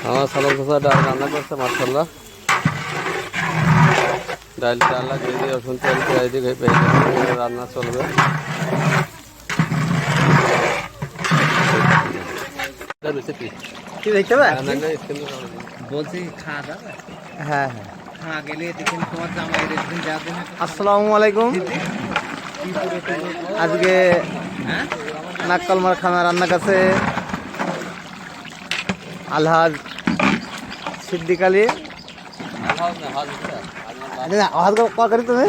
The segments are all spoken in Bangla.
আমার সালাম চাচা ডাল রান্না করছে মাশাআল্লাহ। ডাল রান্না করে দিয়ে রসুন তেল পেঁয়াজ দিয়ে রান্না চলবে। কি দেখতে পাবে? বলছি খাওয়া যাবে? হ্যাঁ হ্যাঁ। খাওয়া গেলে দেখেন তোমার জামাই রেখে যাবে না। আসসালামু আলাইকুম। আজকে নাক্কালমার খানা রান্না কাছে আলহাজ সিদ্দিক আলী। করি তুমি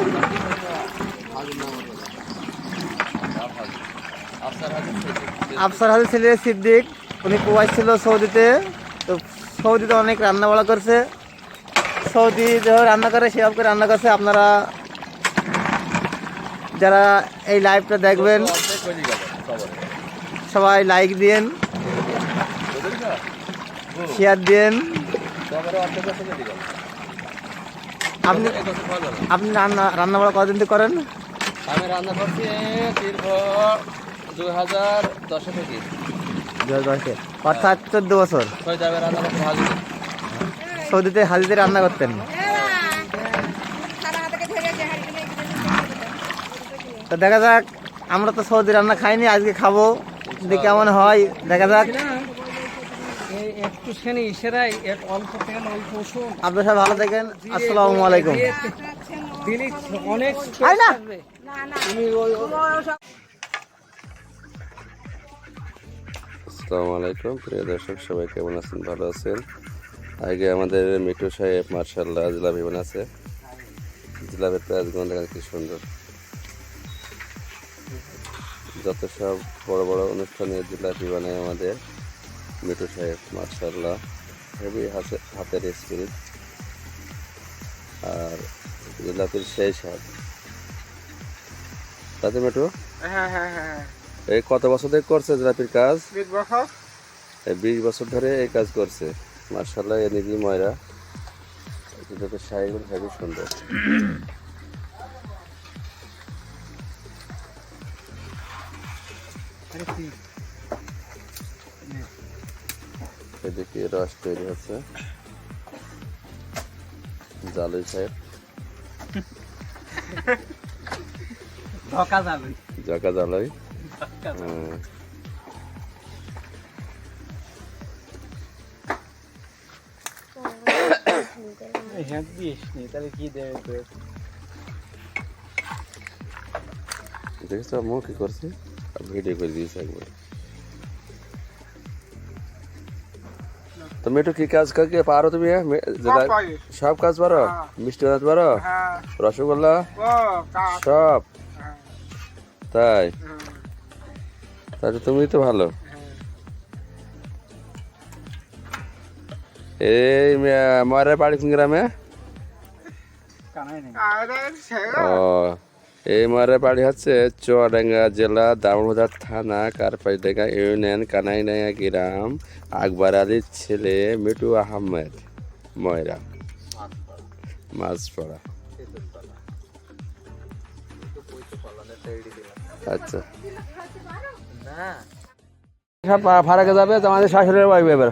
আফসার হাজি ছেলে সিদ্দিক, উনি কুয়াইট ছিল সৌদিতে। তো সৌদিতে অনেক রান্না বাড়া করছে, সৌদি যেভাবে রান্না করে সেভাবে রান্না করছে। আপনারা যারা এই লাইভটা দেখবেন সবাই লাইক দিন, শেয়ার দিন। আপনি আপনি রান্না বাড়া কতদিন থেকে করেন? আমি রান্না করছি দীর্ঘ 2010 থেকে। 2010, অর্থাৎ 14 বছর। সৌদিতে হাজিতে রান্না করতেন। তো দেখা যাক, আমরা তো সৌদি রান্না খাইনি, আজকে খাবো, দেখি কেমন হয় দেখা যাক। আপনার সব ভালো থাকেন। আসসালামু আলাইকুম। আসসালামু আলাইকুম প্রিয় দর্শক, সবাই কেমন আছেন? ভালো আছেন? আগে আমাদের মিঠু সাহেব মার্শাল্লাহ জিলাপি বানাচ্ছে। জিলাপির পেঁয়াজগুলো দেখেন কি সুন্দর। যত সব বড় বড় অনুষ্ঠানে জিলাপি বানায় আমাদের মিঠু সাহেব মার্শাল্লাহ, হেভি হাতের স্পিরিট। আর জিলাপির সেই স্বাদ। তাতে মিঠু এই কত বছর ধরে করছে জিলাপির কাজ? 20 বছর ধরে এই কাজ করছে মার্শাল্লাহ। এদিকে ময়রা জিলাপির শাড়িগুলো হেভি সুন্দর। এদিকে রস তৈরি হচ্ছে। জালুই সাহেব জকা জালুই। দেখছো মুখ কি করছে? ভিডিও করে দিয়েছে একবার। তুমি একটু কি কাজ কাকে পারো তুমি? সব কাজ পারো? মিষ্টি বানাতে পারো? রসগোল্লা সব? তাই তাহলে তুমি তো ভালো। এই ময়রা বাড়ি কোন গ্রামে? ও, এই ময়রা বাড়ি হচ্ছে চুয়াডাঙ্গা জেলা, দামোদর থানা, কারপাইডাঙ্গা ইউনিয়ন, কানাইডাঙ্গা গ্রাম। আকবর আলীর ছেলে মিঠু আহমেদ ময়রা, মাঝপাড়া। আচ্ছা, ভাড়াকে যাবে আমাদের শাশুড়ের বাড়ি এবার।